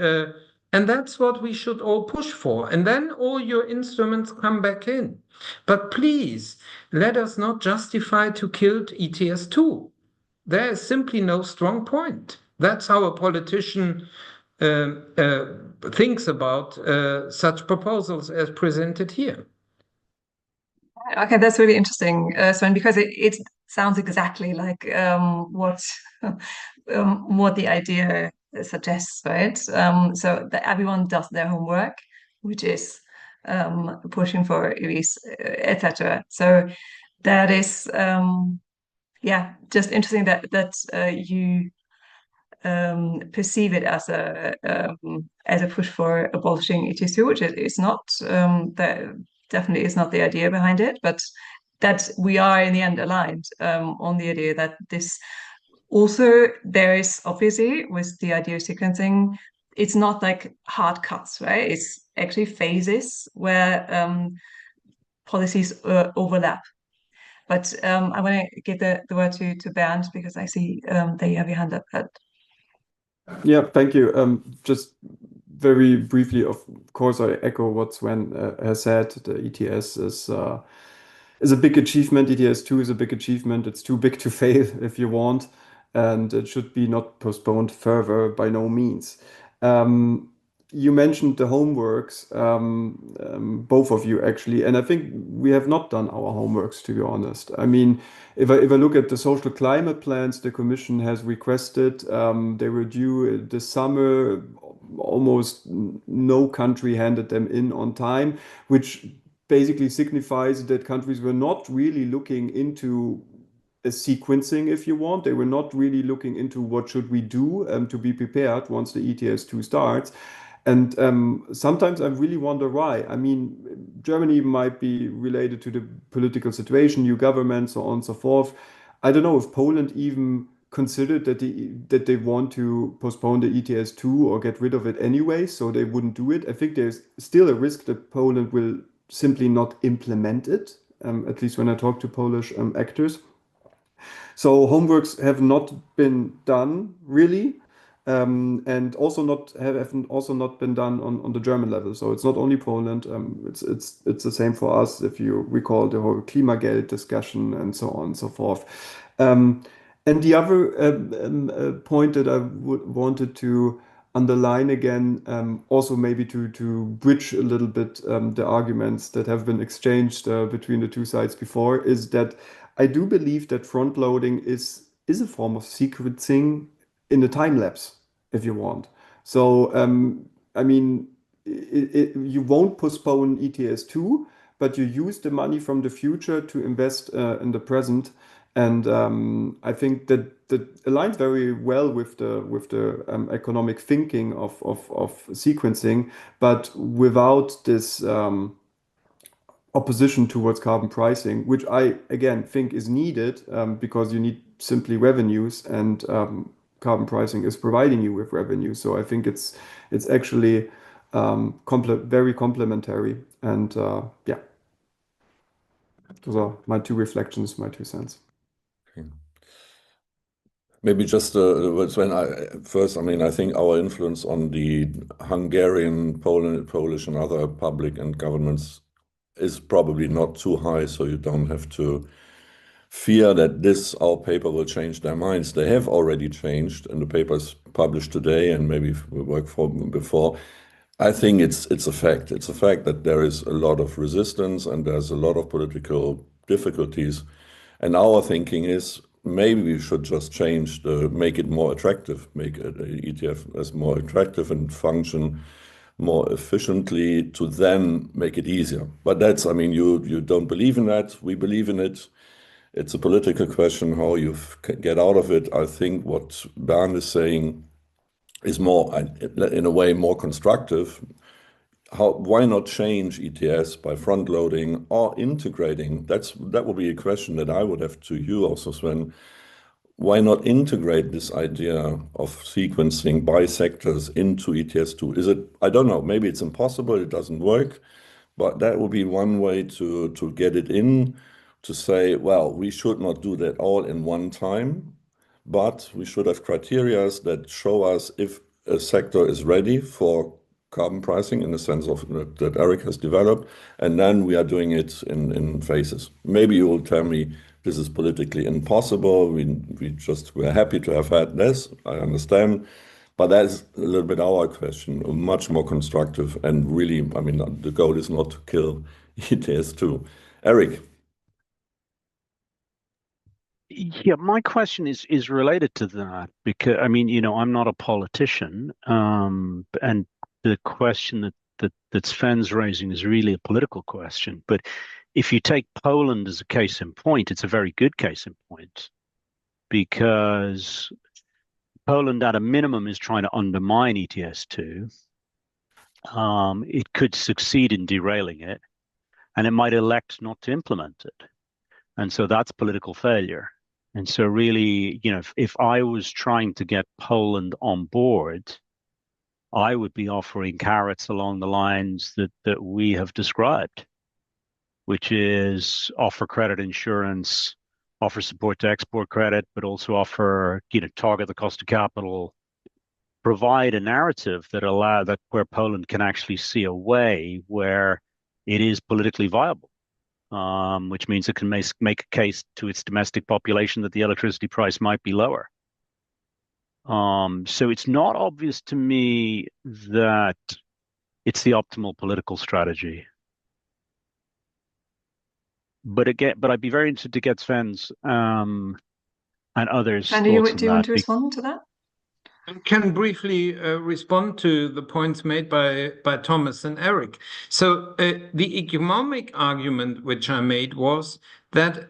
that's what we should all push for. And then all your instruments come back in. But please, let us not justify to kill ETS2. There is simply no strong point. That's how a politician thinks about such proposals as presented here. Okay, that's really interesting, Sven, because it sounds exactly like what the idea suggests, right? So that everyone does their homework, which is pushing for EVs, etc. So that is, yeah, just interesting that you perceive it as a push for abolishing ETS2, which is not definitely is not the idea behind it, but that we are in the end aligned on the idea that this also, there is obviously with the idea of sequencing, it's not like hard cuts, right? It's actually phases where policies overlap. But I want to give the word to Bernd, because I see that you have your hand up. Yeah, thank you. Just very briefly, of course, I echo what Sven has said. The ETS is a big achievement. ETS2 is a big achievement. It's too big to fail, if you want, and it should be not postponed further, by no means. You mentioned the homeworks, both of you actually, and I think we have not done our homeworks, to be honest. I mean, if I look at the social climate plans the Commission has requested, they were due this summer. Almost no country handed them in on time, which basically signifies that countries were not really looking into a sequencing, if you want. They were not really looking into what should we do to be prepared once the ETS2 starts. And sometimes I really wonder why. I mean, Germany might be related to the political situation, new government, so on and so forth. I don't know if Poland even considered that they want to postpone the ETS2 or get rid of it anyway, so they wouldn't do it. I think there's still a risk that Poland will simply not implement it, at least when I talk to Polish actors. So homeworks have not been done really. And also not been done on the German level. So it's not only Poland. It's the same for us. If you recall the whole Klimageld discussion and so on and so forth. And the other point that I wanted to underline again, also maybe to bridge a little bit the arguments that have been exchanged between the two sides before, is that I do believe that front loading is a form of sequencing in the time lapse, if you want. So, I mean, you won't postpone ETS2, but you use the money from the future to invest in the present. And I think that aligns very well with the economic thinking of sequencing, but without this opposition towards carbon pricing, which I again think is needed because you need simply revenues, and carbon pricing is providing you with revenue. So I think it's actually very complementary. And yeah, those are my two reflections, my 2 cents. Okay. Maybe just when I mean, I think our influence on the Hungarian, Polish, and other public and governments is probably not too high, so you don't have to fear that our paper will change their minds. They have already changed, and the paper's published today, and maybe we worked for before. I think it's a fact. It's a fact that there is a lot of resistance and there's a lot of political difficulties. And our thinking is maybe we should just make it more attractive, make the ETF as more attractive and function more efficiently to then make it easier. But that's, I mean, you don't believe in that. We believe in it. It's a political question how you get out of it. I think what Bernd is saying is more, in a way, more constructive. Why not change ETS by front loading or integrating? That would be a question that I would have to you also, Sven. Why not integrate this idea of sequencing by sectors into ETS2? Is it, I don't know, maybe it's impossible, it doesn't work, but that would be one way to get it in, to say, well, we should not do that all in one time, but we should have criteria that show us if a sector is ready for carbon pricing in the sense of that Eric has developed, and then we are doing it in phases. Maybe you will tell me this is politically impossible. We're happy to have had this. I understand, but that's a little bit our question, much more constructive, and really, I mean, the goal is not to kill ETS2. Eric. Yeah, my question is related to that because I mean, I'm not a politician, and the question that Sven's raising is really a political question. But if you take Poland as a case in point, it's a very good case in point because Poland, at a minimum, is trying to undermine ETS2. It could succeed in derailing it, and it might elect not to implement it. And so that's political failure. And so really, if I was trying to get Poland on board, I would be offering carrots along the lines that we have described, which is offer credit insurance, offer support to export credit, but also offer, target the cost of capital, provide a narrative that where Poland can actually see a way where it is politically viable. Which means it can make a case to its domestic population that the electricity price might be lower. So it's not obvious to me that it's the optimal political strategy. But I'd be very interested to get Sven's and others' Sven, thoughts on do you want that. to respond to that? I can briefly respond to the points made by Thomas and Eric. So the economic argument which I made was that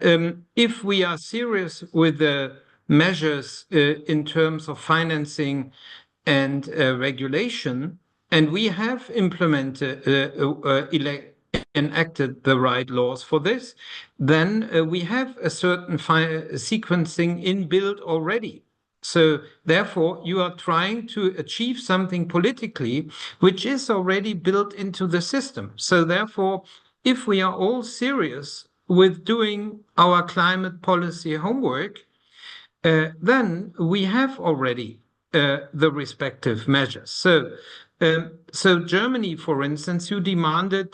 if we are serious with the measures in terms of financing and regulation, and we have implemented enacted the right laws for this, then we have a certain sequencing inbuilt already. So therefore, you are trying to achieve something politically, which is already built into the system. So therefore, if we are all serious with doing our climate policy homework, then we have already the respective measures. So Germany, for instance, you demanded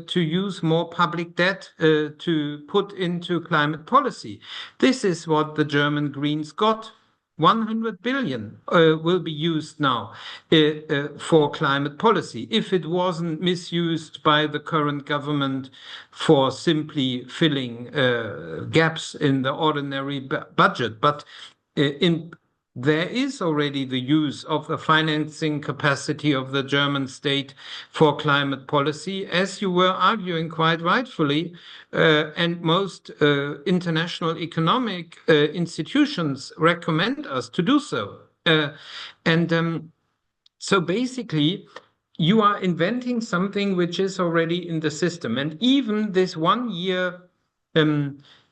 to use more public debt to put into climate policy. This is what the German Greens got. 100 billion will be used now for climate policy if it wasn't misused by the current government for simply filling gaps in the ordinary budget. But there is already the use of the financing capacity of the German state for climate policy, as you were arguing quite rightfully, and most international economic institutions recommend us to do so. So basically, you are inventing something which is already in the system. And even this 1 year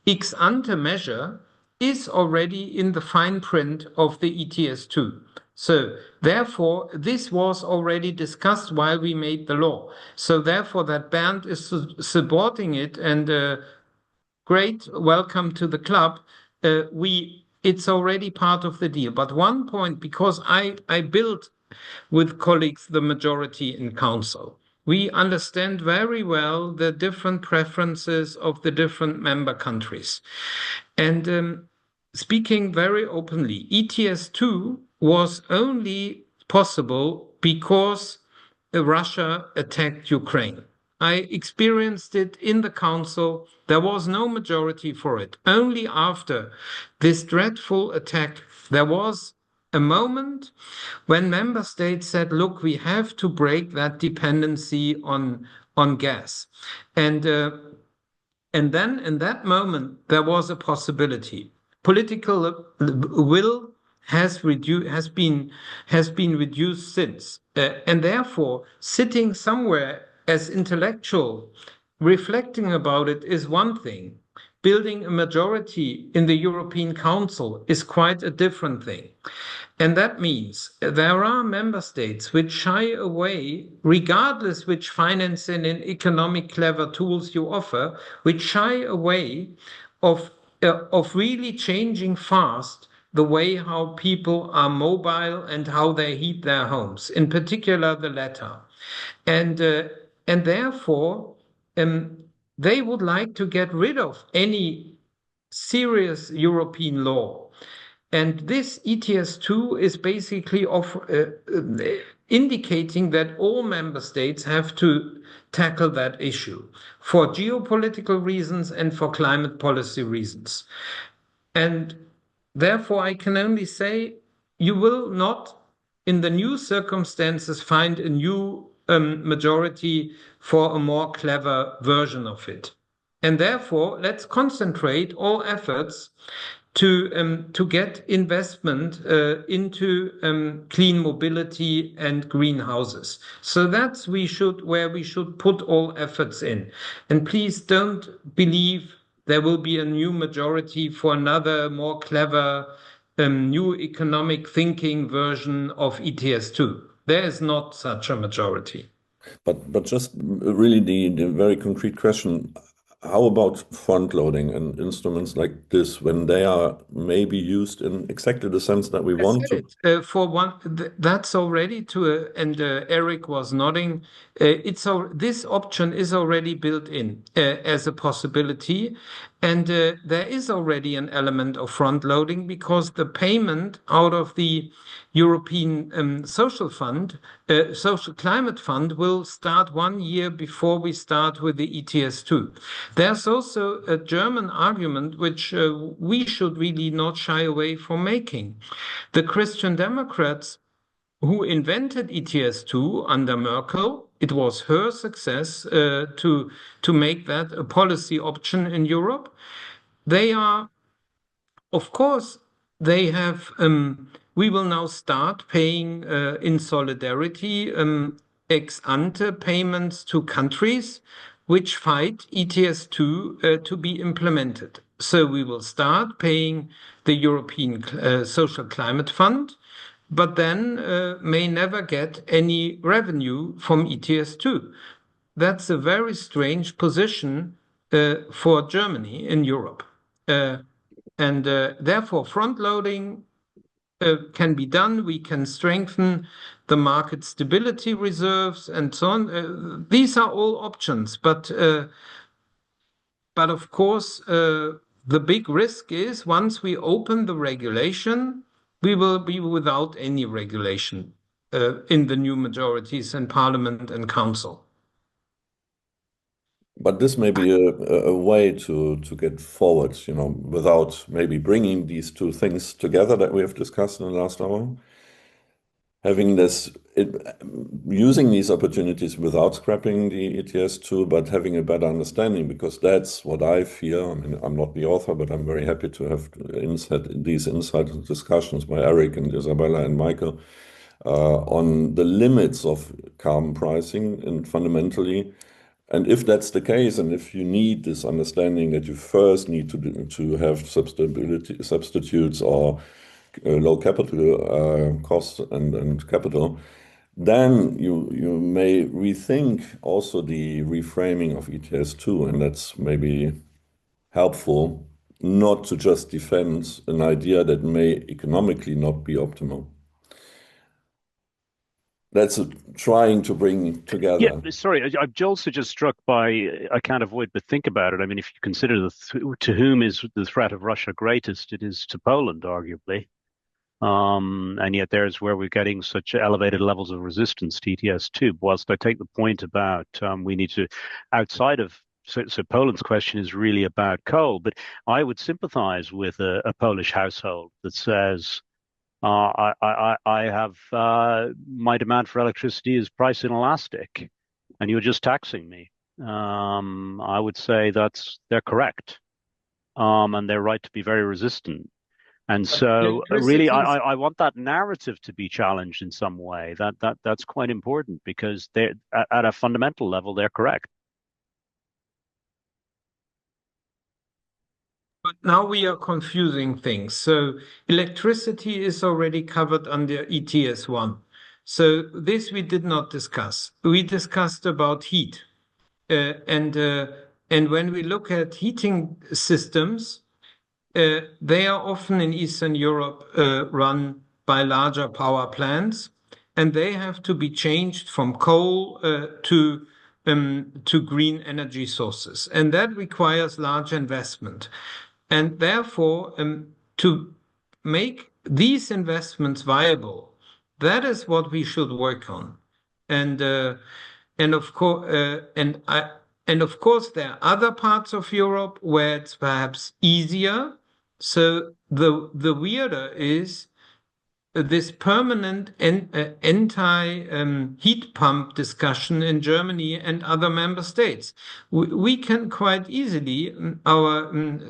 ex ante measure is already in the fine print of the ETS2. So therefore, this was already discussed while we made the law. So therefore, that Bernd is supporting it, and great, welcome to the club. It's already part of the deal. But one point, because I built with colleagues the majority in council, we understand very well the different preferences of the different member countries. And speaking very openly, ETS2 was only possible because Russia attacked Ukraine. I experienced it in the council. There was no majority for it. Only after this dreadful attack, there was a moment when member states said, look, we have to break that dependency on gas. And then in that moment, there was a possibility. Political will has been reduced since. And therefore, sitting somewhere as intellectual, reflecting about it is one thing. building a majority in the European Council is quite a different thing. And that means there are member states which shy away, regardless which financing and economic clever tools you offer, which shy away of really changing fast the way how people are mobile and how they heat their homes, in particular the latter. And therefore, they would like to get rid of any serious European law. And this ETS2 is basically indicating that all member states have to tackle that issue for geopolitical reasons and for climate policy reasons. And therefore, I can only say you will not, in the new circumstances, find a new majority for a more clever version of it. And therefore, let's concentrate all efforts to get investment into clean mobility and greenhouses. So that's where we should put all efforts in. And please don't believe there will be a new majority for another more clever new economic thinking version of ETS2. There is not such a majority. But just really the very concrete question, how about front loading and instruments like this when they are maybe used in exactly the sense that we want to? For one, that's already and Eric was nodding. This option is already built in as a possibility, and there is already an element of front loading because the payment out of the European Social Fund, Social Climate Fund, will start 1 year before we start with the ETS2. There's also a German argument which we should really not shy away from making. The Christian Democrats who invented ETS2 under Merkel, it was her success to make that a policy option in Europe. They are, of course, they have, we will now start paying in solidarity ex ante payments to countries which fight ETS2 to be implemented. So we will start paying the European Social Climate Fund, but then may never get any revenue from ETS2. That's a very strange position for Germany in Europe. And therefore, front loading can be done. We can strengthen the market stability reserves and so on. These are all options, but of course, the big risk is once we open the regulation, we will be without any regulation in the new majorities in Parliament and Council. But this may be a way to get forward, you know, without maybe bringing these two things together that we have discussed in the last hour. Having using these opportunities without scrapping the ETS2, but having a better understanding, because that's what I feel. I mean, I'm not the author, but I'm very happy to have these insights and discussions by Eric and Isabella and Michael on the limits of carbon pricing and fundamentally. And if that's the case, and if you need this understanding that you first need to have substitutes or low capital costs and capital, then you may rethink also the reframing of ETS2, and that's maybe helpful not to just defend an idea that may economically not be optimal. That's trying to bring together. Yeah, sorry, I'm also just struck by, I can't avoid but think about it. I mean, if you consider to whom is the threat of Russia greatest, it is to Poland, arguably. And yet there's where we're getting such elevated levels of resistance to ETS2. Whilst I take the point about we need to, outside of, so Poland's question is really about coal, but I would sympathize with a Polish household that says, I have my demand for electricity is price inelastic, and you're just taxing me. I would say they're correct, and they're right to be very resistant. And so, really, I want that narrative to be challenged in some way. That's quite important because they're at a fundamental level they're correct. but now we are confusing things. So electricity is already covered under ETS 1. So this we did not discuss. We discussed about heat. And when we look at heating systems, they are often in Eastern Europe run by larger power plants, and they have to be changed from coal to green energy sources, and that requires large investment. And therefore, to make these investments viable, that is what we should work on. And of course, and of course, there are other parts of Europe where it's perhaps easier. So the weirder is this permanent anti-heat pump discussion in Germany and other member states. We can quite easily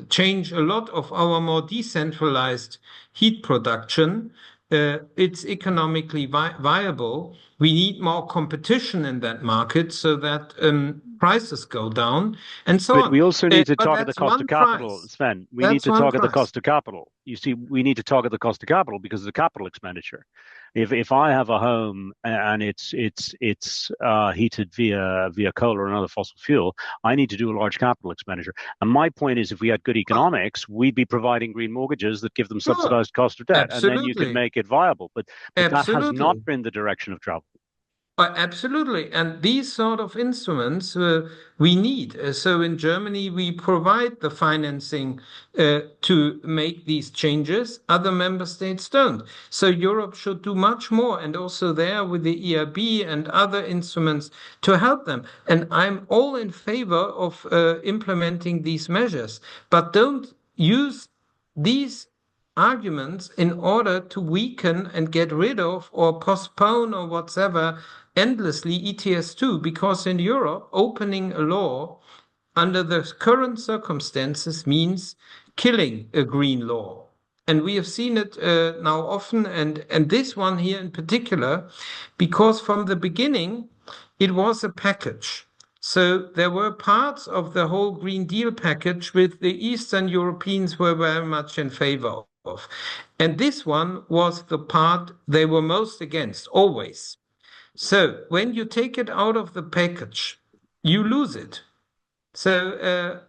change a lot of our more decentralized heat production. It's economically viable. We need more competition in that market so that prices go down and so on. But we also need to target the that's cost one of capital, price. Sven. We That's need to one target the price. cost of capital. You see, we need to target the cost of capital because of the capital expenditure. If I have a home and it's heated via coal or another fossil fuel, I need to do a large capital expenditure. And my point is, if we had good economics, we'd be providing green mortgages that give them subsidized cost of debt, and then you can Absolutely. make it viable. But that has Absolutely. not been the direction of travel. Absolutely. And these sort of instruments we need. So in Germany, we provide the financing to make these changes. Other member states don't. So Europe should do much more. And also there with the EIB and other instruments to help them. And I'm all in favor of implementing these measures. But don't use these arguments in order to weaken and get rid of or postpone or whatever endlessly ETS 2, because in Europe, opening a law under the current circumstances means killing a green law. And we have seen it now often, and this one here in particular, because from the beginning, it was a package. So there were parts of the whole Green Deal package with the Eastern Europeans were very much in favor of. And this one was the part they were most against, always. So when you take it out of the package, you lose it. So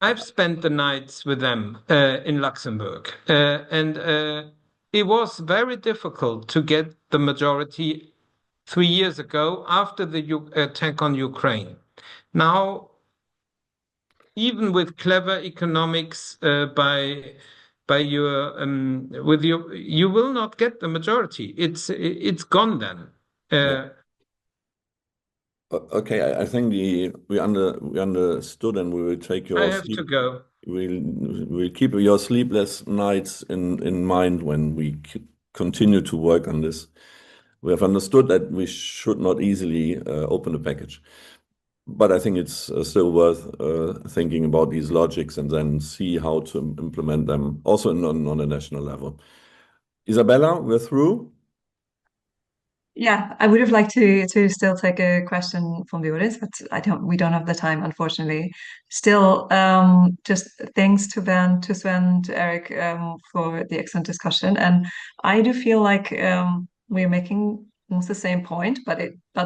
I've spent the nights with them in Luxembourg, and it was very difficult to get the majority 3 years ago after the attack on Ukraine. Now, even with clever economics you will not get the majority. It's gone then. Okay, I think we understood, and we will take your I have to go. We'll keep your sleepless nights in mind when we continue to work on this. We have understood that we should not easily open the package, but I think it's still worth thinking about these logics and then see how to implement them also on a national level. Isabella, we're through. Yeah, I would have liked to still take a question from the audience, but we don't have the time, unfortunately. Still, just thanks to Sven, to Eric, for the excellent discussion. And I do feel like we're making almost the same point, but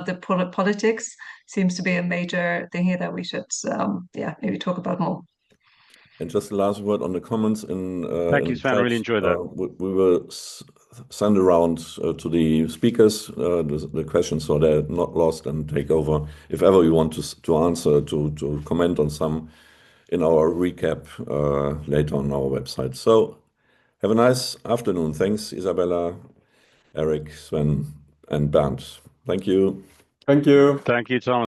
the politics seems to be a major thing here that we should maybe talk about more. And just the last word on the comments Thank you, Sven. I really enjoyed that. We will send around to the speakers the questions so they're not lost and take over. If ever you want to answer, to comment on some in our recap later on our website. So have a nice afternoon. Thanks, Isabella, Eric, Sven, and Bernd. Thank you. Thank you. Thank you, Thomas.